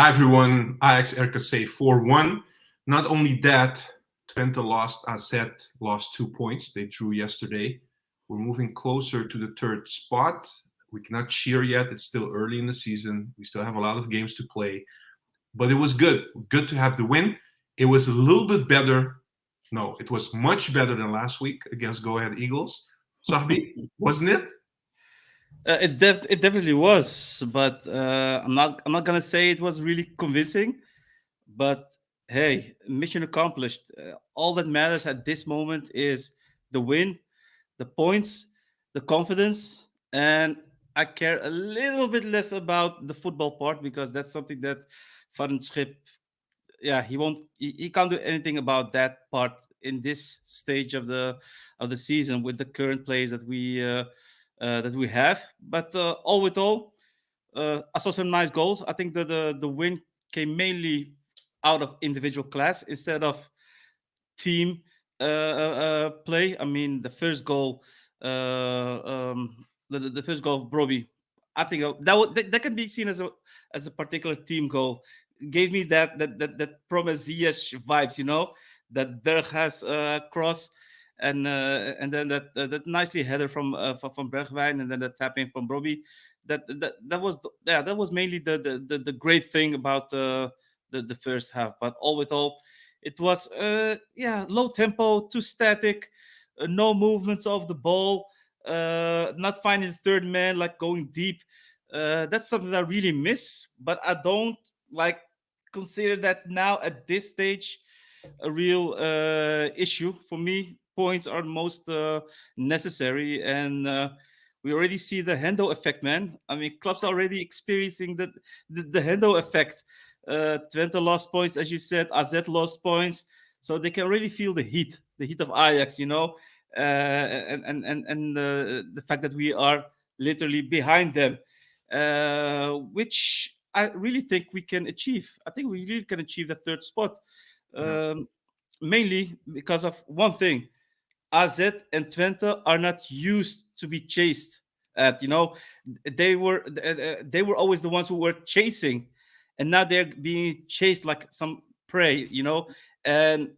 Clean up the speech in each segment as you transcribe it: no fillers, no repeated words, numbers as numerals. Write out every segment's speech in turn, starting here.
Hi everyone, Ajax RKC 4-1. Not only that, Twente lost, AZ lost 2 points. They drew yesterday. We're moving closer to the third spot. We cannot cheer yet. It's still early in the season. We still have a lot of games to play. But it was good. Good to have the win. It was a little bit better. No, it was much better than last week against Go Ahead Eagles. Sahbi, wasn't it? It definitely was, but I'm not gonna say it was really convincing. But hey, mission accomplished. All that matters at this moment is the win, the points, the confidence, and I care a little bit less about the football part because that's something that Van Schip, yeah, he can't do anything about that part in this stage of the season with the current players that we have. But all with all, I saw some nice goals. I think that the win came mainly out of individual class instead of team play. I mean, the first goal of Brobbey, I think that can be seen as a particular team goal. It gave me that Prometheus vibes, that Berg has cross and then that nicely header from Bergwijn and then the tapping from Brobbey. That was mainly the great thing about the first half. But all with all, it was low tempo, too static, no movements of the ball, not finding the third man, like going deep. That's something that I really miss, but I don't like consider that now at this stage a real issue for me. Points are most necessary, and we already see the Hendo effect, man. I mean, clubs are already experiencing the Hendo effect. Twente lost points, as you said. AZ lost points, so they can really feel the heat of Ajax, and the fact that we are literally behind them, which I really think we can achieve. I think we really can achieve the third spot, Yeah. um, mainly because of one thing: AZ and Twente are not used to be chased. They were always the ones who were chasing, and now they're being chased like some prey. And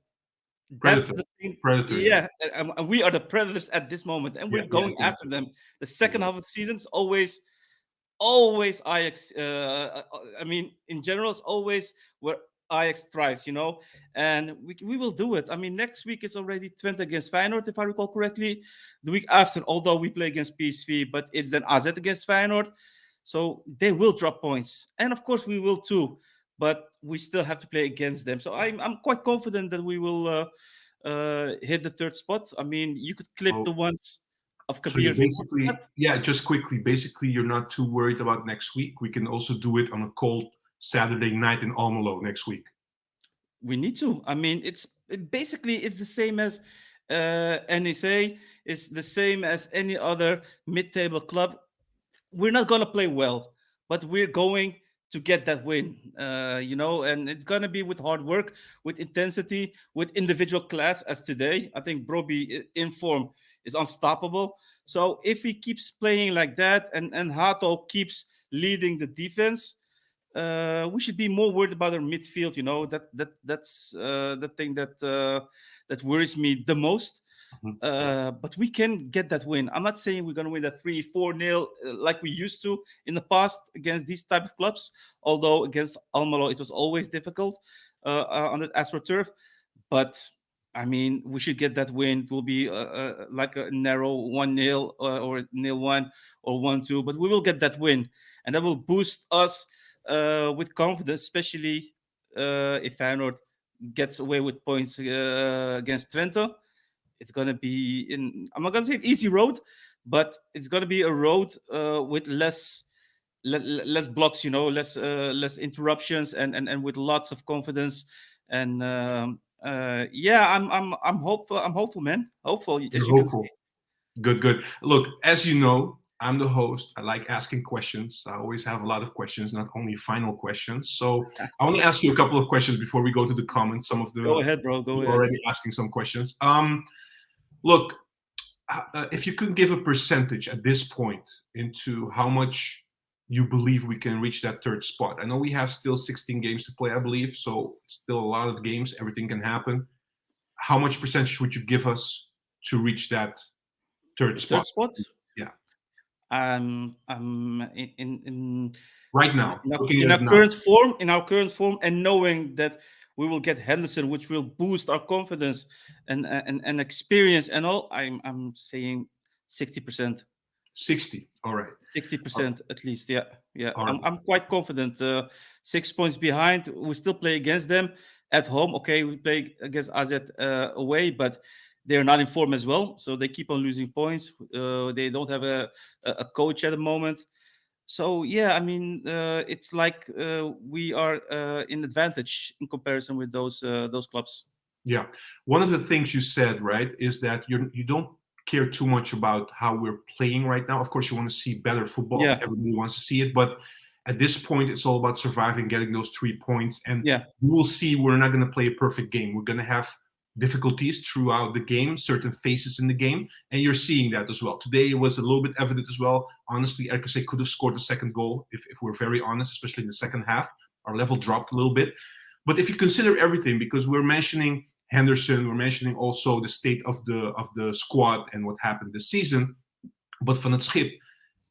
that's Predator. the thing. Predator, yeah. Yeah, and we are the predators at this moment, and Yeah, we're yeah, going after exactly. them. The second Exactly. half of the season is always Ajax. I mean, in general, it's always where Ajax thrives, and we will do it. I mean, next week is already Twente against Feyenoord, if I recall correctly. The week after, although we play against PSV, but it's then AZ against Feyenoord. So they will drop points, and of course we will too. But we still have to play against them. So I'm quite confident that we will hit the third spot. I mean, you could clip the So, ones of so you Kabir. basically, yeah, just quickly, basically, you're not too worried about next week. We can also do it on a cold Saturday night in Almelo next week. We need to. I mean, basically it's the same as NSA. It's the same as any other mid-table club. We're not gonna play well, but we're going to get that win. And it's gonna be with hard work, with intensity, with individual class. As today, I think Brobbey in form is unstoppable. So if he keeps playing like that, and Hato keeps leading the defense, we should be more worried about our midfield. That's the thing that worries me the most. Mhm. But we can get that win. I'm not saying we're going to win that 3-4-0 like we used to in the past against these type of clubs. Although against Almelo it was always difficult on the AstroTurf. But I mean, we should get that win. It will be like a narrow 1-0 or 0-1 or 1-2. But we will get that win, and that will boost us with confidence, especially if Feyenoord gets away with points against Twente. It's gonna be I'm not gonna say an easy road, but it's gonna be a road with less blocks, less interruptions, and with lots of confidence. And yeah, I'm hopeful. I'm hopeful, man. Hopeful, as You're you can see. hopeful. Good, good. Look, as you know, I'm the host. I like asking questions. I always have a lot of questions, not only final questions. So I want to ask you a couple of questions before we go to the comments. Some of Go the ahead, bro. Go people ahead. already asking some questions. Look, if you could give a percentage at this point into how much you believe we can reach that third spot? I know we have still 16 games to play, I believe, so it's still a lot of games. Everything can happen. How much percentage would you give us to reach that third spot? Third spot. Yeah. In Right now, looking in at our it now. current form, and knowing that we will get Henderson, which will boost our confidence and experience and all. I'm saying 60%. 60. All right. 60% at least. Yeah, yeah. All right. I'm quite confident. 6 points behind. We still play against them at home. Okay, we play against AZ away, but they're not in form as well. So they keep on losing points. They don't have a coach at the moment. So yeah, I mean, it's like we are in advantage in comparison with those clubs. Yeah. One of the things you said, right, is that you don't care too much about how we're playing right now. Of course, you want to see better football. Yeah. Everybody wants to see it, but at this point, it's all about surviving, getting those 3 points, and Yeah. you will see we're not going to play a perfect game. We're going to have difficulties throughout the game, certain phases in the game, and you're seeing that as well. Today it was a little bit evident as well. Honestly, RKC could have scored the second goal if we're very honest, especially in the second half. Our level dropped a little bit. But if you consider everything, because we're mentioning Henderson, we're mentioning also the state of the squad and what happened this season. But Van het Schip,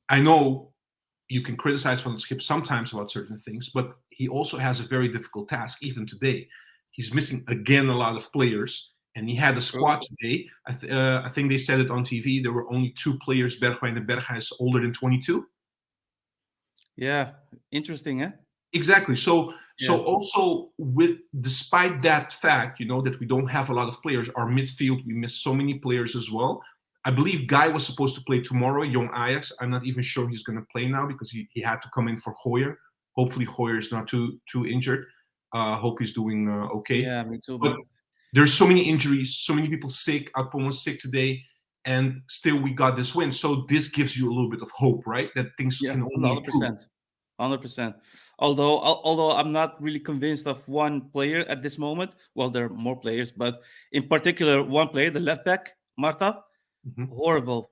I know you can criticize Van het Schip sometimes about certain things, but he also has a very difficult task, even today. He's missing again a lot of players, and he had a squad today. I think they said it on TV. There were only 2 players, Bergwijn and Berghuis, older than 22. Yeah, interesting, eh? Exactly. So Yeah. also despite that fact, that we don't have a lot of players, our midfield, we missed so many players as well. I believe Guy was supposed to play tomorrow, young Ajax. I'm not even sure he's going to play now because he had to come in for Hoyer. Hopefully Hoyer is not too injured. Hope he's doing okay. Yeah, me too. But there's so many injuries, so many people sick. Akpom was sick today, and still we got this win. So this gives you a little bit of hope, right? That things can only 100%. 100%. Although I'm not really convinced of one player at this moment. Well, there are more players, but in particular, one player, the left back, Marta, horrible.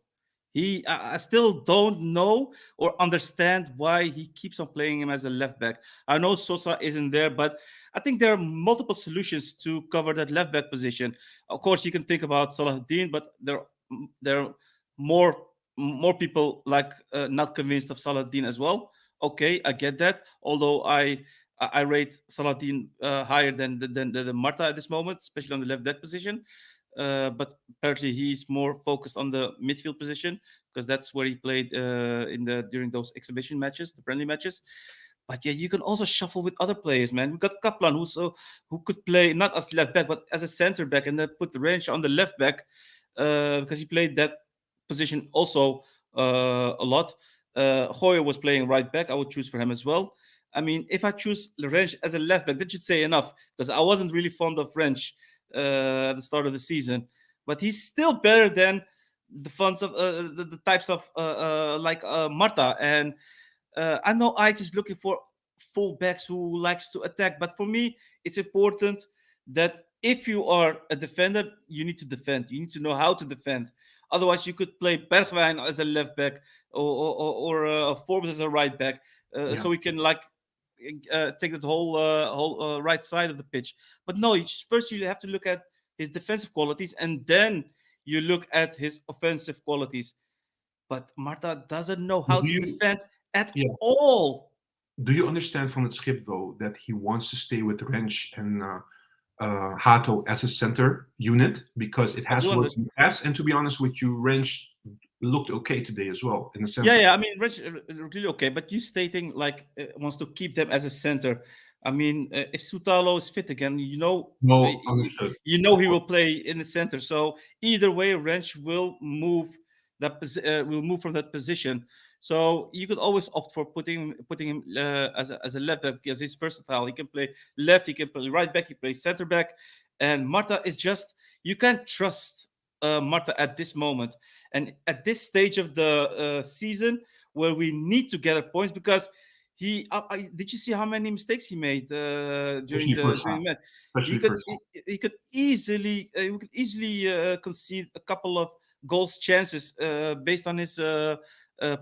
I still don't know or understand why he keeps on playing him as a left back. I know Sosa isn't there, but I think there are multiple solutions to cover that left back position. Of course, you can think about Salahuddin, but there are more people like not convinced of Salahuddin as well. Okay, I get that. Although I rate Salahuddin higher than the Marta at this moment, especially on the left back position. But apparently he's more focused on the midfield position because that's where he played during those exhibition matches, the friendly matches. But yeah, you can also shuffle with other players, man. We got Kaplan, who could play not as left back but as a center back, and then put the range on the left back because he played that position also a lot. Hoyer was playing right back. I would choose for him as well. I mean, if I choose Rensch as a left back, that should say enough because I wasn't really fond of Rensch at the start of the season, but he's still better than the funds of the types of like Marta. And I know Ajax is looking for fullbacks who likes to attack, but for me, it's important that if you are a defender, you need to defend. You need to know how to defend. Otherwise, you could play Bergwijn as a left back or Forbes as a right back, so we can like take the whole right side of the pitch. But no, first you have to look at his defensive qualities, and then you look at his offensive qualities. But Marta doesn't know how to defend at all. Do you understand from the script though that he wants to stay with Rensch and Hato as a center unit because it has worked in the past? And to be honest with you, Rensch looked okay today as well in the center. Yeah. I mean, Rensch really okay, but you stating like wants to keep them as a center. I mean, if Soutalo is fit again, understood. He will play in the center. So either way, Rensch will move from that position. So you could always opt for putting him as a left back because he's versatile. He can play left, he can play right back, he plays center back. And Marta is just, you can't trust Marta at this moment. And at this stage of the season where we need to gather points because did you see how many mistakes he made during the match? He could easily concede a couple of goals chances based on his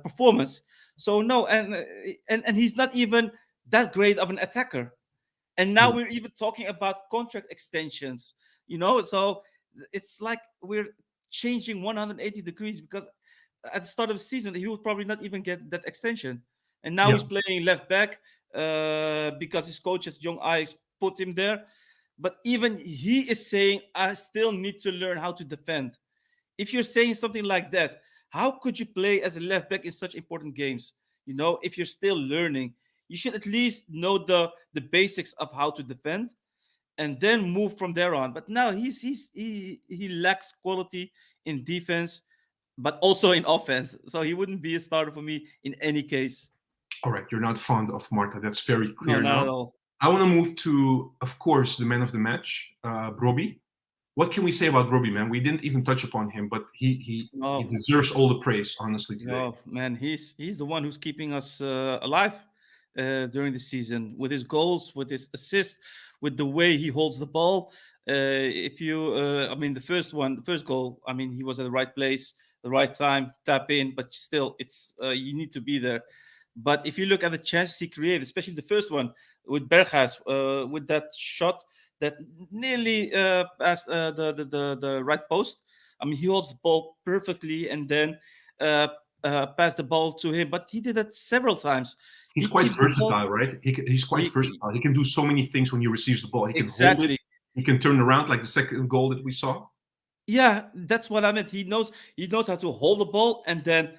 performance. So no, and he's not even that great of an attacker. And now Yeah. we're even talking about contract extensions, you know. So it's like we're changing 180 degrees, because at the start of the season he would probably not even get that extension, and now Yeah. he's playing left back because his coaches young Ajax put him there. But even he is saying, I still need to learn how to defend. If you're saying something like that, how could you play as a left back in such important games? You know, if you're still learning, you should at least know the basics of how to defend, and then move from there on. But now he lacks quality in defense, but also in offense. So he wouldn't be a starter for me in any case. All right. You're not fond of Marta. That's very No, clear not now. at all. I want to move to, of course, the man of the match, Brobbey. What can we say about Brobbey, man? We didn't even touch upon him, but he No, deserves all the praise, honestly, today. no, man, he's the one who's keeping us alive during the season, with his goals, with his assists, with the way he holds the ball. If you, I mean, the first goal, I mean, he was at the right place, the right time, tap in, but still, it's you need to be there. But if you look at the chances he created, especially the first one with Berghuis, with that shot that nearly passed the right post. I mean, he holds the ball perfectly, and then uh, pass the ball to him. But he did that several times. He's He quite keeps the ball. versatile, right? He's quite He versatile. He can do so many things when he receives the ball. He can hold it. exactly. He can turn around like the second goal that we saw. Yeah, that's what I meant. He knows how to hold the ball and then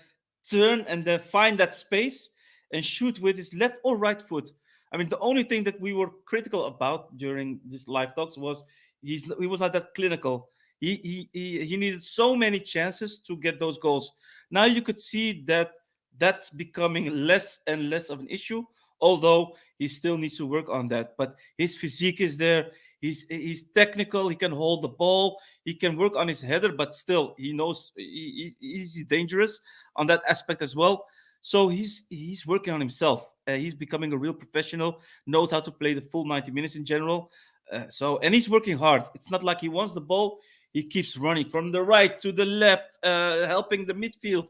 turn and then find that space and shoot with his left or right foot. I mean, the only thing that we were critical about during this live talks was he was not that clinical. He needed so many chances to get those goals. Now you could see that that's becoming less and less of an issue, although he still needs to work on that. But his physique is there. He's technical. He can hold the ball. He can work on his header, but still he knows he's dangerous on that aspect as well. So he's working on himself. He's becoming a real professional. Knows how to play the full 90 minutes in general. And he's working hard. It's not like he wants the ball. He keeps running from the right to the left, helping the midfield.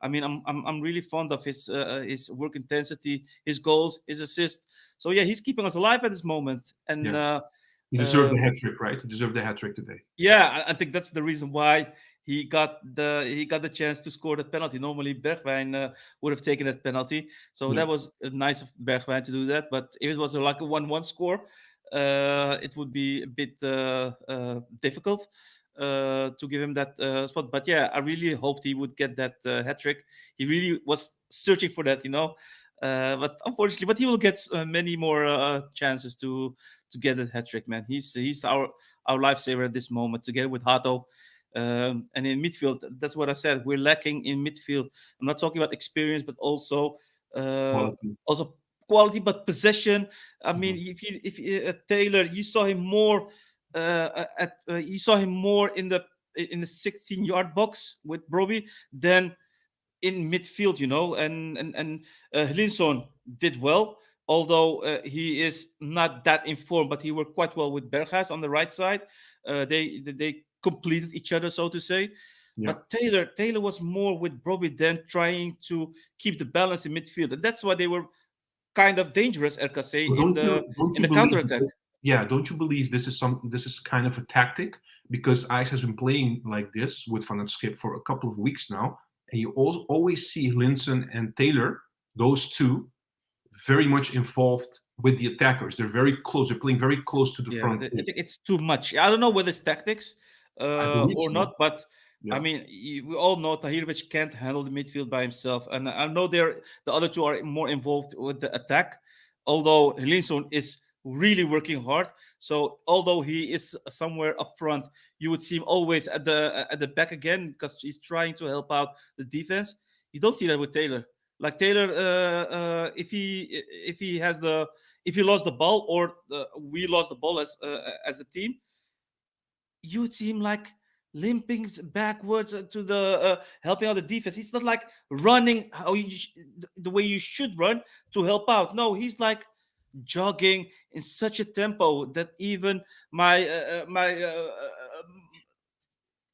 I mean, I'm really fond of his work intensity, his goals, his assists. So yeah, he's keeping us alive at this moment. And Yeah. He deserved the um, hat trick, right? He deserved the hat trick today. yeah, I think that's the reason why he got the chance to score that penalty. Normally, Bergwijn would have taken that penalty, so Yeah. that was nice of Bergwijn to do that. But if it was like a 1-1 score, it would be a bit difficult to give him that spot. But yeah, I really hoped he would get that hat trick. He really was searching for that, you know. But unfortunately, but he will get many more chances to get a hat trick, man. He's our lifesaver at this moment, together with Hato. And in midfield, that's what I said. We're lacking in midfield. I'm not talking about experience, but uh, Quality. also quality, but possession. I mean, Mhm. if Taylor, you saw him more in the 16-yard box with Brobbey than in midfield, you know, and Hlinson did well, although he is not that informed, but he worked quite well with Berghuis on the right side. They completed each other, so to say. Yeah. But Taylor was more with Brobbey than trying to keep the balance in midfield, and that's why they were kind of dangerous, RKC, But in don't in you the believe? counter attack. Yeah, don't you believe this is kind of a tactic? Because Ajax has been playing like this with Van het Schip for a couple of weeks now, and you always see Linson and Taylor, those two, very much involved with the attackers. They're very close. They're playing very close to the Yeah, front I three. think it's too much. I don't know whether it's tactics I believe or so. not, but I Yeah. mean, we all know Tahirovic can't handle the midfield by himself, and I know the other two are more involved with the attack. Although Linson is really working hard, so although he is somewhere up front, you would see him always at the back again because he's trying to help out the defense. You don't see that with Taylor. Like Taylor, if he has the if he lost the ball or we lost the ball as a team, you would see him like limping backwards to the helping out the defense. He's not like running the way you should run to help out. No, he's like jogging in such a tempo that even my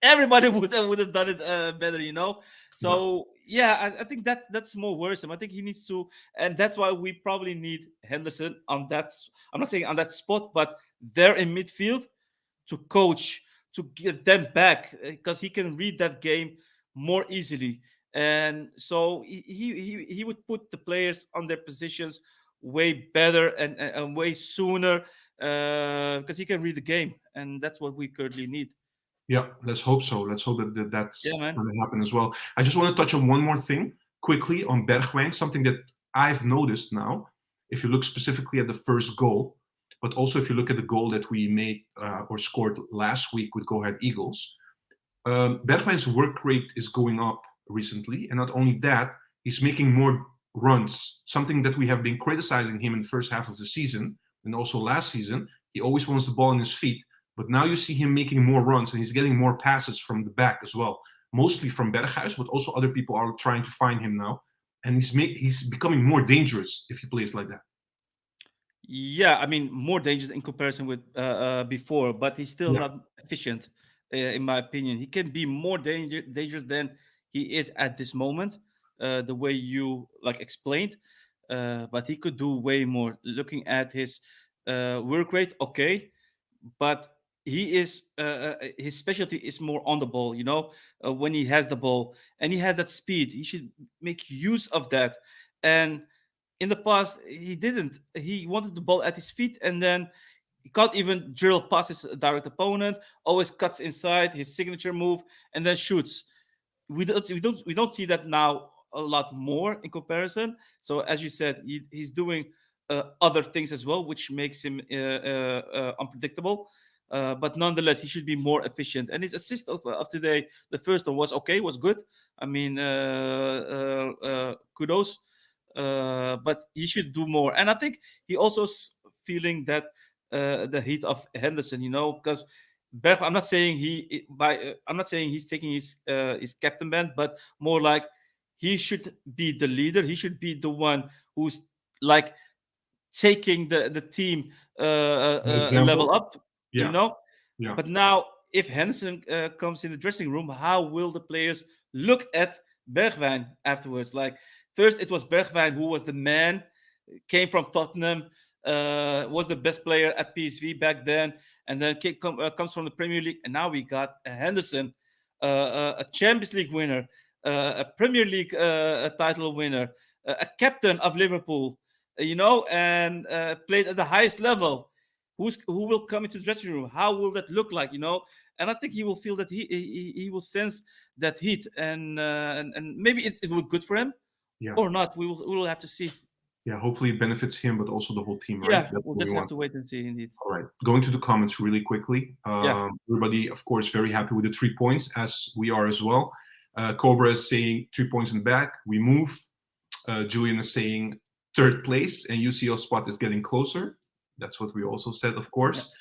everybody would have done it better, you know. Yeah. So Yeah, I think that's more worrisome. I think he needs to, and that's why we probably need Henderson on that. I'm not saying on that spot, but there in midfield to coach, to get them back, because he can read that game more easily. And so he would put the players on their positions way better and way sooner, because he can read the game, and that's what we currently need. Yeah, let's hope so. Let's hope that Yeah, that's man. going to happen as well. I just want to touch on one more thing quickly on Bergwijn, something that I've noticed now. If you look specifically at the first goal, but also if you look at the goal that we made or scored last week with Go Ahead Eagles, Bergwijn's work rate is going up recently, and not only that, he's making more runs. Something that we have been criticizing him in the first half of the season, and also last season. He always wants the ball in his feet, but now you see him making more runs, and he's getting more passes from the back as well, mostly from Berghuis, but also other people are trying to find him now, and he's becoming more dangerous if he plays like that. Yeah, I mean, more dangerous in comparison with before, but he's still Yeah, not efficient, in my opinion. He can be more dangerous than he is at this moment, the way you like explained. But he could do way more. Looking at his work rate, okay, but he is his specialty is more on the ball. When he has the ball and he has that speed, he should make use of that. And in the past, he didn't. He wanted the ball at his feet, and then he can't even drill past his direct opponent. Always cuts inside his signature move and then shoots. We don't see that now a lot more in comparison. So as you said, he's doing other things as well, which makes him unpredictable. But nonetheless, he should be more efficient. And his assist of today, the first one was okay, was good. I mean, kudos. But he should do more. And I think he also feeling that the heat of Henderson, because Berg, I'm not saying I'm not saying he's taking his captain band, but more like he should be the leader. He should be the one who's like taking the team an a level example. up, you Yeah, know. yeah, But now, if Henderson comes in the dressing room, how will the players look at Bergwijn afterwards? Like, first it was Bergwijn who was the man, came from Tottenham, was the best player at PSV back then, and then comes from the Premier League, and now we got Henderson, a Champions League winner, a Premier League a title winner, a captain of Liverpool, and played at the highest level. Who will come into the dressing room? How will that look like? And I think he will feel that he will sense that heat, and maybe it will be good for him yeah, or not. We will have to see. yeah. Hopefully it benefits him, but also the whole team, right? Yeah, That's we'll what we just have want. to wait and see. Indeed. All right. Going to the comments really quickly. Yeah. Everybody, of course, very happy with the 3 points, as we are as well. Cobra is saying 3 points in the back. We move. Julian is saying third place, and UCL spot is getting closer. That's what we also said, of course.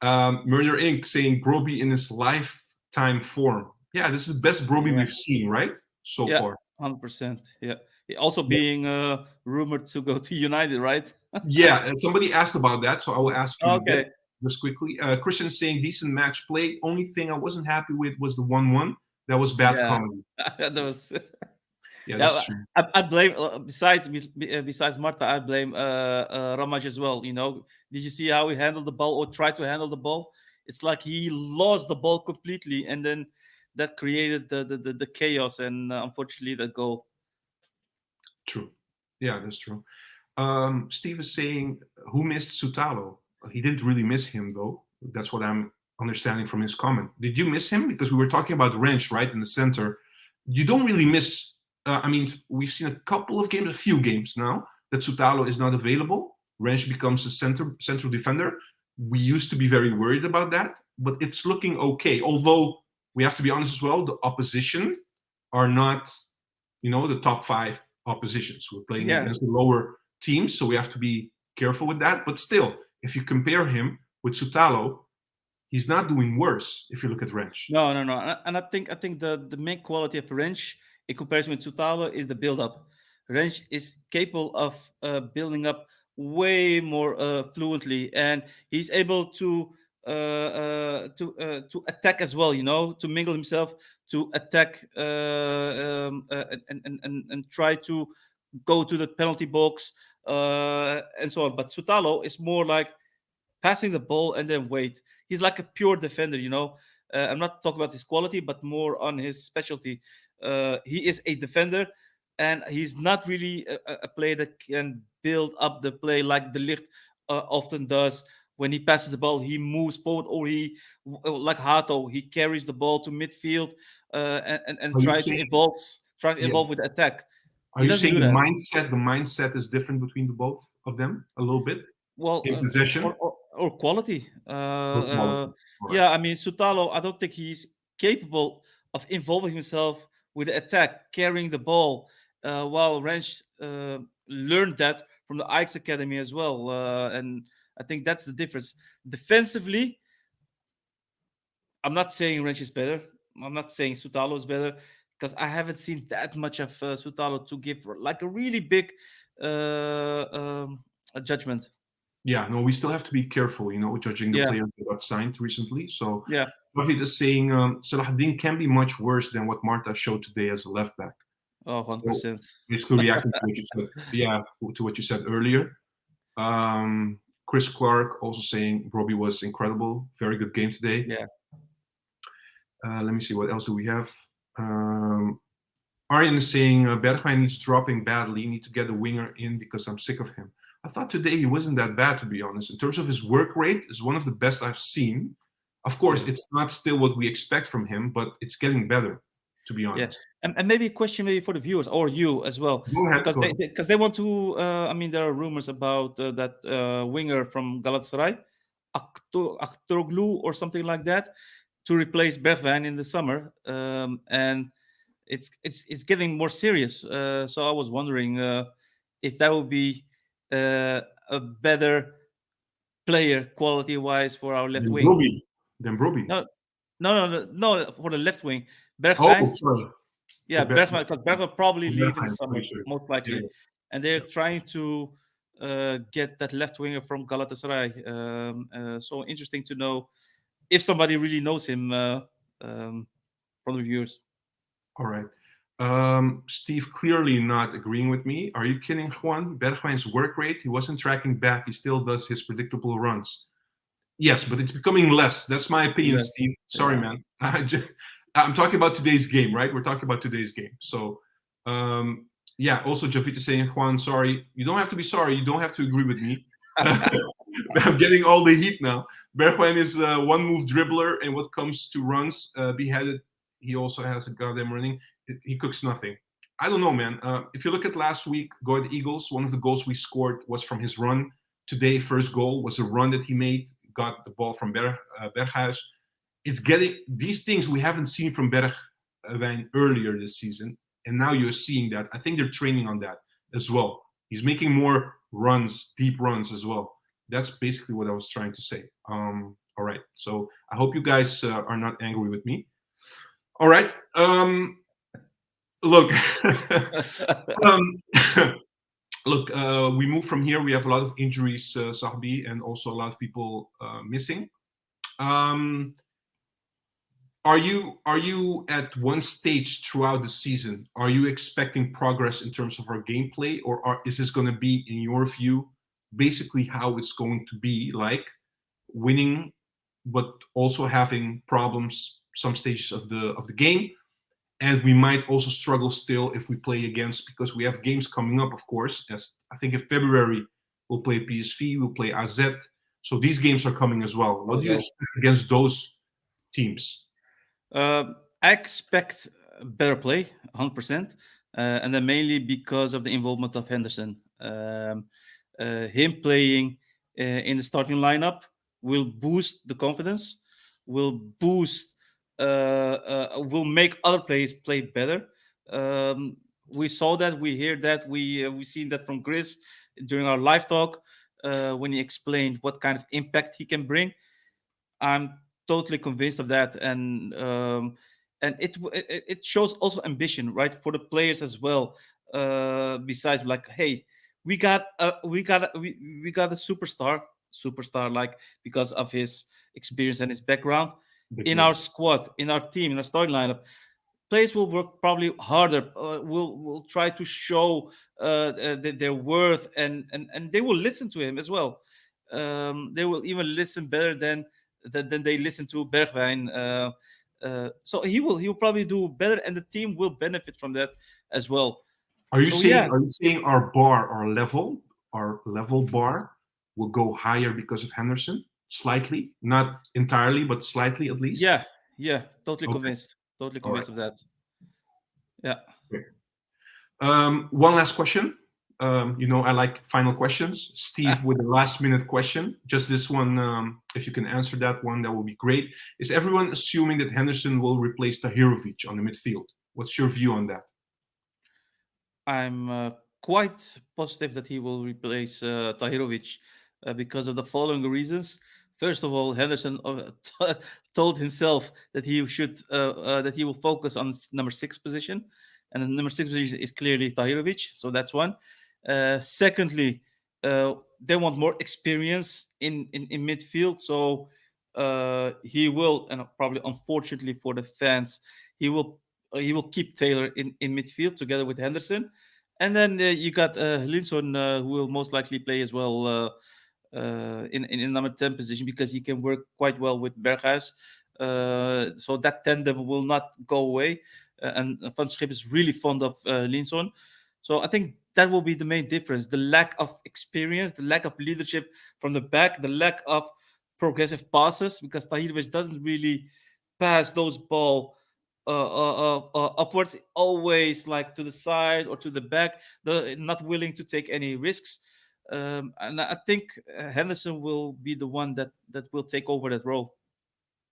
Murder Inc. saying Brobbey in his lifetime form. Yeah, this is the best Brobbey Yeah. we've seen, right? So Yeah. far. 100%. Yeah. Also being rumored to go to United, right? Yeah, and somebody asked about that, so I will ask you Okay. again just quickly. Christian is saying decent match played. Only thing I wasn't happy with was the 1-1. That was bad Yeah. comedy. That was. Yeah, Yeah, that's true. I blame besides Marta, I blame Ramaj as well. Did you see how he handled the ball or tried to handle the ball? It's like he lost the ball completely, and then that created the chaos and unfortunately the goal. True. Yeah, that's true. Steve is saying, who missed Sutalo? He didn't really miss him, though. That's what I'm understanding from his comment. Did you miss him? Because we were talking about Wrench, right, in the center. You don't really miss. I mean, we've seen a few games now, that Sutalo is not available. Wrench becomes a central defender. We used to be very worried about that, but it's looking okay. Although, we have to be honest as well, the opposition are not, the top 5 oppositions. We're playing Yeah. against the lower teams, so we have to be careful with that. But still, if you compare him with Sutalo, he's not doing worse if you look at Wrench. No. And I think the main quality of Wrench in comparison with Sutalo is the build-up. Wrench is capable of building up way more fluently, and he's able to to attack as well, to mingle himself, to attack, and try to go to the penalty box, and so on. But Sutalo is more like passing the ball and then wait. He's like a pure defender. I'm not talking about his quality, but more on his specialty. He is a defender, and he's not really a player that can build up the play like De Ligt often does. When he passes the ball, he moves forward, or like Hato, he carries the ball to midfield, and Are you try to saying, yeah? involve with the attack. Are He you doesn't saying do that. the mindset is different between the both of them a little bit Well, in possession or quality. or quality? All right. Yeah, I mean, Sutalo, I don't think he's capable of involving himself with the attack, carrying the ball, while Rensch learned that from the Ajax Academy as well. And I think that's the difference. Defensively, I'm not saying Rensch is better. I'm not saying Sutalo is better, because I haven't seen that much of Sutalo to give like a really big a judgment. Yeah, no, we still have to be careful, judging the Yeah, players that got signed recently. So, yeah. David is saying Salahuddin can be much worse than what Marta showed today as a left back. Oh, So 100%. basically reacting to what you said, to what you said earlier. Chris Clark also saying Brobbey was incredible, very good game today. Yeah. Let me see, what else do we have? Arjen is saying Bergwijn needs dropping badly. Need to get a winger in because I'm sick of him. I thought today he wasn't that bad, to be honest. In terms of his work rate, is one of the best I've seen. Of course, it's not still what we expect from him, but it's getting better, to be Yeah, honest. and maybe a question maybe for the viewers or you as well, Go ahead. because Go ahead. they want to. I mean, there are rumors about that winger from Galatasaray, Aktoroglu or something like that, to replace Bergwijn in the summer, and it's getting more serious. So I was wondering if that would be a better player quality wise for our left Then wing. Brobbey. Then Brobbey. No, for the left wing, Oh, Bergwijn. sorry. Yeah, For Bergwijn, because Bergwijn will probably leave in the Bergwijn, summer, pretty sure. most likely, Yeah. and they're trying to get that left winger from Galatasaray. So interesting to know if somebody really knows him from the viewers. All right. Steve clearly not agreeing with me. Are you kidding, Juan? Bergwijn's work rate, he wasn't tracking back. He still does his predictable runs. Yes, but it's becoming less. That's my opinion, Yeah. Steve. Sorry, Yeah. man. I'm talking about today's game, right? We're talking about today's game. So, yeah, also Javita saying, Juan, sorry. You don't have to be sorry. You don't have to agree with me. I'm getting all the heat now. Bergwijn is a one-move dribbler, and what comes to runs, beheaded, he also has a goddamn running. He cooks nothing. I don't know, man. If you look at last week, go at the Eagles, one of the goals we scored was from his run. Today, first goal was a run that he made, got the ball from Berghuis. It's getting these things we haven't seen from Bergwijn earlier this season, and now you're seeing that. I think they're training on that as well. He's making more runs, deep runs as well. That's basically what I was trying to say. All right. So I hope you guys are not angry with me. All right. Look, look. We move from here. We have a lot of injuries, Sahbi, and also a lot of people missing. Are you at one stage throughout the season? Are you expecting progress in terms of our gameplay, or is this going to be, in your view, basically how it's going to be, like winning, but also having problems some stages of the game? And we might also struggle still if we play against, because we have games coming up, of course. As I think in February, we'll play PSV, we'll play AZ. So these games are coming as well. What do you expect against those teams? I expect better play, 100%. And then mainly because of the involvement of Henderson. Him playing in the starting lineup will boost the confidence, will make other players play better. We saw that, we hear that, we seen that from Chris during our live talk when he explained what kind of impact he can bring. I'm totally convinced of that, and it shows also ambition, right, for the players as well. Besides, like, hey, we got a superstar superstar, like because of his experience and his background. Big In win. our squad, in our team, in our starting lineup, players will work probably harder. Will try to show their worth, and they will listen to him as well. They will even listen better than they listen to Bergwijn. So he will probably do better, and the team will benefit from that as well. Are you So saying yeah, our level bar will go higher because of Henderson? Slightly, not entirely, but slightly at least. yeah, totally Okay. convinced. Totally All right. convinced of that. Yeah. Okay. One last question. I like final questions. Steve with the last minute question. Just this one, if you can answer that one, that would be great. Is everyone assuming that Henderson will replace Tahirovic on the midfield? What's your view on that? I'm quite positive that he will replace Tahirovic because of the following reasons. First of all, Henderson told himself that he will focus on number 6 position, and the number 6 position is clearly Tahirovic. So that's one. Secondly, they want more experience in midfield. So he will, and probably unfortunately for the fans, he will keep Taylor in midfield together with Henderson, and then you got Linson, who will most likely play as well in number 10 position because he can work quite well with Berghuis. So that tandem will not go away, and Van Schip is really fond of Linson. So I think that will be the main difference: the lack of experience, the lack of leadership from the back, the lack of progressive passes, because Tahirovic doesn't really pass those ball upwards, always like to the side or to the back. They're not willing to take any risks, and I think Henderson will be the one that will take over that role.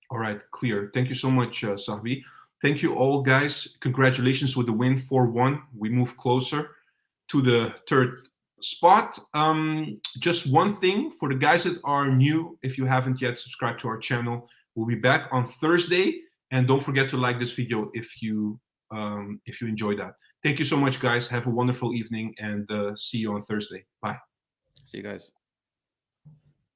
All right, clear. Thank you so much, Sahbi. Thank you all, guys. Congratulations with the win, 4-1. We move closer to the third spot. Just one thing for the guys that are new, if you haven't yet subscribed to our channel, we'll be back on Thursday. And don't forget to like this video if you enjoyed that. Thank you so much, guys. Have a wonderful evening, and see you on Thursday. Bye. See you guys.